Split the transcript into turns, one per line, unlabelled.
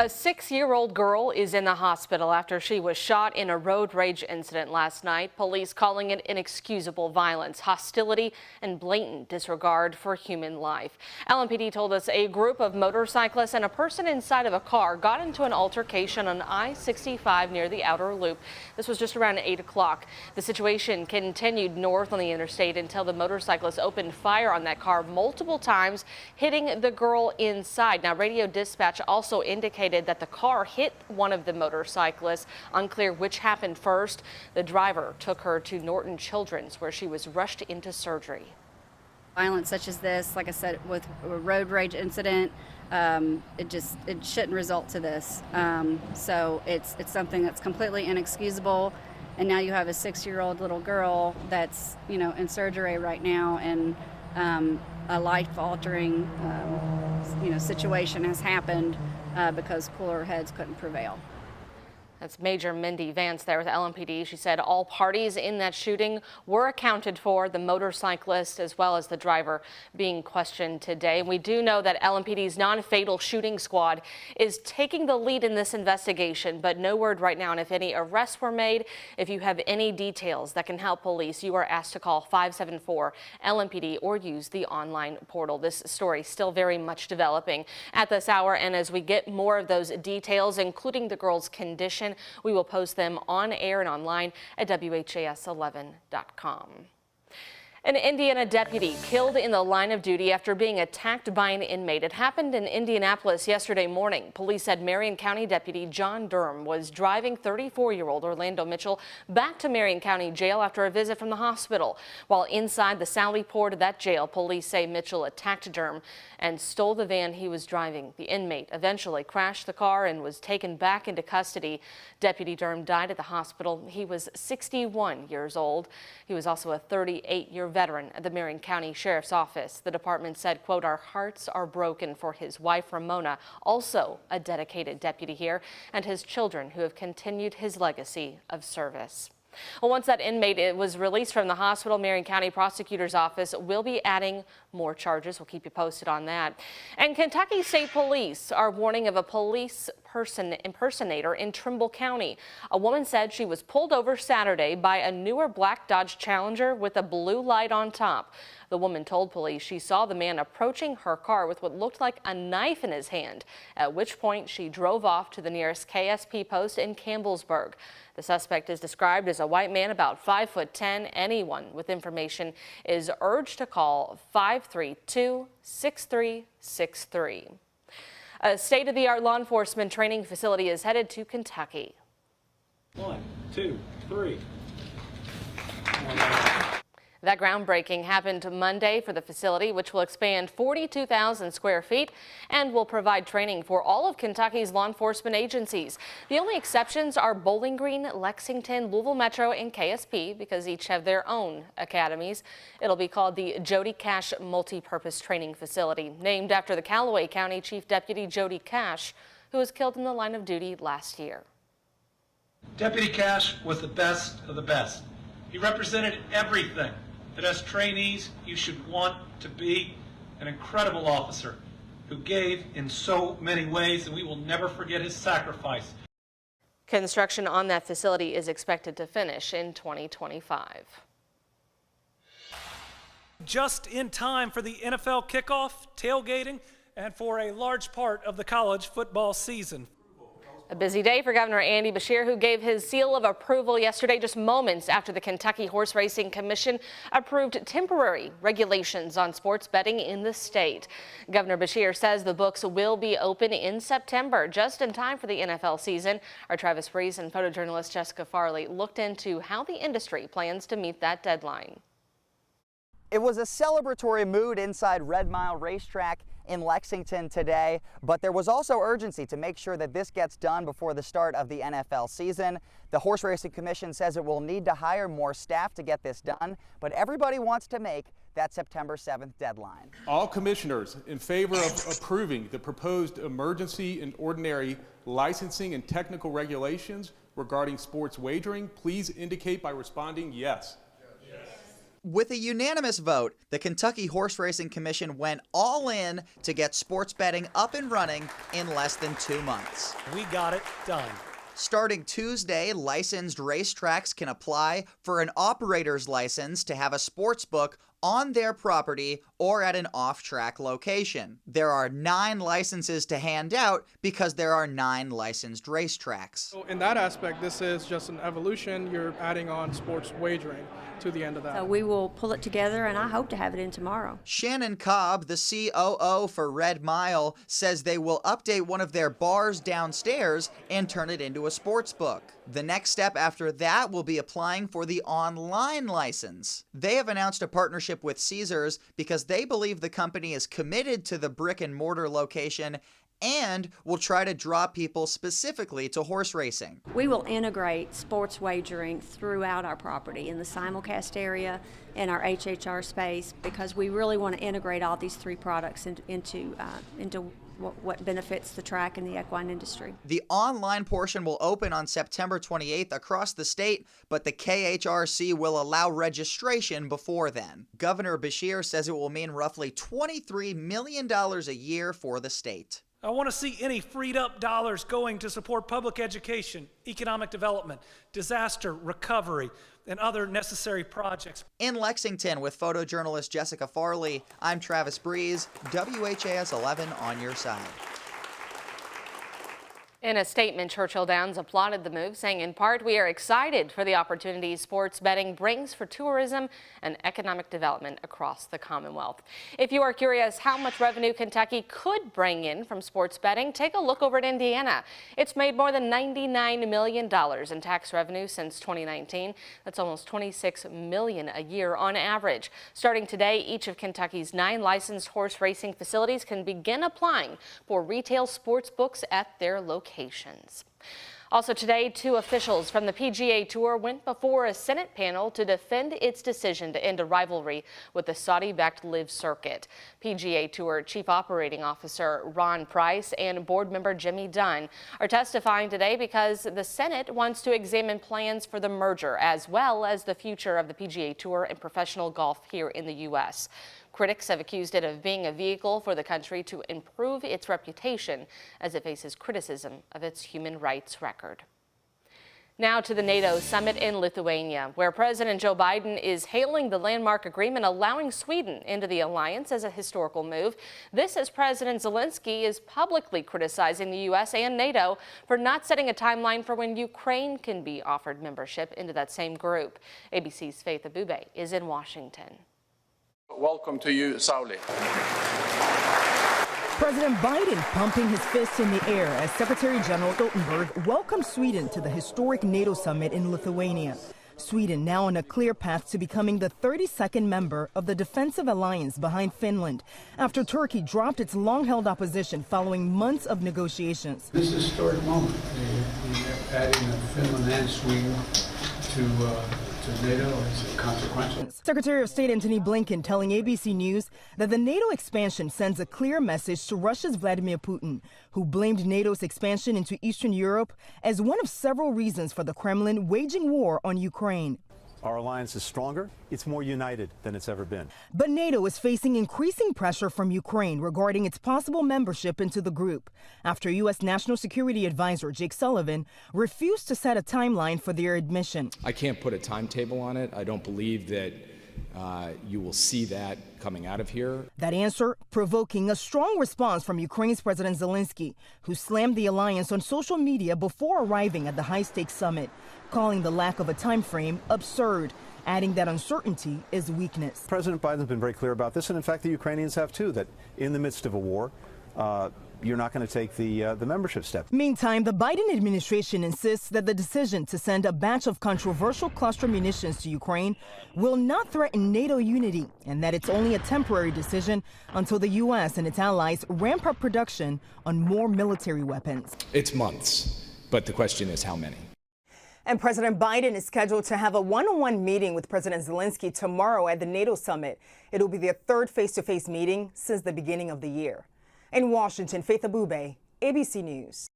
A 6-year-old girl is in the hospital after she was shot in a road rage incident last night. Police calling it inexcusable violence, hostility, and blatant disregard for human life. LMPD told us a group of motorcyclists and a person inside of a car got into an altercation on I-65 near the outer loop. This was just around 8 o'clock. The situation continued north on the interstate until the motorcyclists opened fire on that car multiple times, hitting the girl inside. Now, radio dispatch also indicated that the car hit one of the motorcyclists. Unclear which happened first. The driver took her to Norton Children's, where she was rushed into surgery.
Violence such as this, like I said, with a road rage incident, it shouldn't result to this. So it's something that's completely inexcusable. And now you have a 6-year-old little girl that's, in surgery right now, and a life-altering, situation has happened because cooler heads couldn't prevail.
That's Major Mindy Vance there with LMPD. She said all parties in that shooting were accounted for, the motorcyclist as well as the driver being questioned today. We do know that LMPD's non-fatal shooting squad is taking the lead in this investigation, but no word right now on if any arrests were made. If you have any details that can help police, you are asked to call 574-LMPD or use the online portal. This story still very much developing at this hour, and as we get more of those details, including the girl's condition, we will post them on air and online at WHAS11.com. An Indiana deputy killed in the line of duty after being attacked by an inmate. It happened in Indianapolis yesterday morning. Police said Marion County Deputy John Durham was driving 34-year-old Orlando Mitchell back to Marion County Jail after a visit from the hospital. While inside the Sally Port of that jail, police say Mitchell attacked Durham and stole the van he was driving. The inmate eventually crashed the car and was taken back into custody. Deputy Durham died at the hospital. He was 61 years old. He was also a 38-year veteran at the Marion County Sheriff's Office. The department said, quote, "Our hearts are broken for his wife, Ramona, also a dedicated deputy here, and his children who have continued his legacy of service." Well, once that inmate was released from the hospital, Marion County Prosecutor's Office will be adding more charges. We'll keep you posted on that. And Kentucky State Police are warning of a police impersonator in Trimble County. A woman said she was pulled over Saturday by a newer black Dodge Challenger with a blue light on top. The woman told police she saw the man approaching her car with what looked like a knife in his hand, at which point she drove off to the nearest KSP post in Campbellsburg. The suspect is described as a white man about 5'10". Anyone with information is urged to call 532-6363. A state-of-the-art law enforcement training facility is headed to Kentucky.
1, 2, 3.
That groundbreaking happened Monday for the facility, which will expand 42,000 square feet and will provide training for all of Kentucky's law enforcement agencies. The only exceptions are Bowling Green, Lexington, Louisville Metro, and KSP, because each have their own academies. It'll be called the Jody Cash Multi-Purpose Training Facility, named after the Callaway County Chief Deputy Jody Cash, who was killed in the line of duty last year.
Deputy Cash was the best of the best. He represented everything that as trainees you should want to be: an incredible officer who gave in so many ways, and we will never forget his sacrifice.
Construction on that facility is expected to finish in 2025.
Just in time for the NFL kickoff, tailgating, and for a large part of the college football season.
A busy day for Governor Andy Beshear, who gave his seal of approval yesterday, just moments after the Kentucky Horse Racing Commission approved temporary regulations on sports betting in the state. Governor Beshear says the books will be open in September, just in time for the NFL season. Our Travis Breeze and photojournalist Jessica Farley looked into how the industry plans to meet that deadline.
It was a celebratory mood inside Red Mile Racetrack in Lexington today, but there was also urgency to make sure that this gets done before the start of the NFL season. The Horse Racing Commission says it will need to hire more staff to get this done, but everybody wants to make that September 7th deadline.
All commissioners in favor of approving the proposed emergency and ordinary licensing and technical regulations regarding sports wagering, please indicate by responding yes.
With a unanimous vote, the Kentucky Horse Racing Commission went all in to get sports betting up and running in less than 2 months.
We got it done.
Starting Tuesday, licensed racetracks can apply for an operator's license to have a sports book on their property or at an off-track location. There are 9 licenses to hand out because there are 9 licensed racetracks.
So in that aspect, this is just an evolution. You're adding on sports wagering to the end of that.
So we will pull it together, and I hope to have it in tomorrow.
Shannon Cobb, the COO for Red Mile, says they will update one of their bars downstairs and turn it into a sports book. The next step after that will be applying for the online license. They have announced a partnership with Caesars because they believe the company is committed to the brick and mortar location and will try to draw people specifically to horse racing.
We will integrate sports wagering throughout our property in the simulcast area and our HHR space, because we really want to integrate all these 3 products into what benefits the track and the equine industry.
The online portion will open on September 28th across the state, but the KHRC will allow registration before then. Governor Beshear says it will mean roughly $23 million a year for the state.
I want to see any freed up dollars going to support public education, economic development, disaster recovery, and other necessary projects.
In Lexington with photojournalist Jessica Farley, I'm Travis Breeze, WHAS11 on your side.
In a statement, Churchill Downs applauded the move, saying in part, "We are excited for the opportunities sports betting brings for tourism and economic development across the Commonwealth." If you are curious how much revenue Kentucky could bring in from sports betting, take a look over at Indiana. It's made more than $99 million in tax revenue since 2019. That's almost $26 million a year on average. Starting today, each of Kentucky's 9 licensed horse racing facilities can begin applying for retail sports books at their locations. Also today, 2 officials from the PGA Tour went before a Senate panel to defend its decision to end a rivalry with the Saudi-backed Live Circuit. PGA Tour Chief Operating Officer Ron Price and board member Jimmy Dunn are testifying today because the Senate wants to examine plans for the merger as well as the future of the PGA Tour and professional golf here in the U.S. Critics have accused it of being a vehicle for the country to improve its reputation as it faces criticism of its human rights record. Now to the NATO Summit in Lithuania, where President Joe Biden is hailing the landmark agreement allowing Sweden into the alliance as a historical move. This as President Zelensky is publicly criticizing the U.S. and NATO for not setting a timeline for when Ukraine can be offered membership into that same group. ABC's Faith Abube is in Washington.
Welcome to you, Sauli.
President Biden pumping his fist in the air as Secretary General Stoltenberg welcomes Sweden to the historic NATO summit in Lithuania. Sweden now on a clear path to becoming the 32nd member of the defensive alliance behind Finland after Turkey dropped its long-held opposition following months of negotiations.
This is a historic moment. We're adding Finland and Sweden to NATO is consequential.
Secretary of State Antony Blinken telling ABC News that the NATO expansion sends a clear message to Russia's Vladimir Putin, who blamed NATO's expansion into Eastern Europe as one of several reasons for the Kremlin waging war on Ukraine.
Our alliance is stronger, it's more united than it's ever been.
But NATO is facing increasing pressure from Ukraine regarding its possible membership into the group, after U.S. National Security Advisor Jake Sullivan refused to set a timeline for their admission.
I can't put a timetable on it. I don't believe that you will see that coming out of here.
That answer provoking a strong response from Ukraine's President Zelensky, who slammed the alliance on social media before arriving at the high-stakes summit, calling the lack of a time frame absurd, adding that uncertainty is weakness.
President Biden's been very clear about this, and in fact the Ukrainians have too, that in the midst of a war, you're not going to take the membership step.
Meantime, the Biden administration insists that the decision to send a batch of controversial cluster munitions to Ukraine will not threaten NATO unity, and that it's only a temporary decision until the U.S. and its allies ramp up production on more military weapons.
It's months, but the question is how many.
And President Biden is scheduled to have a one-on-one meeting with President Zelensky tomorrow at the NATO summit. It'll be their 3rd face-to-face meeting since the beginning of the year. In Washington, Faith Abube, ABC News.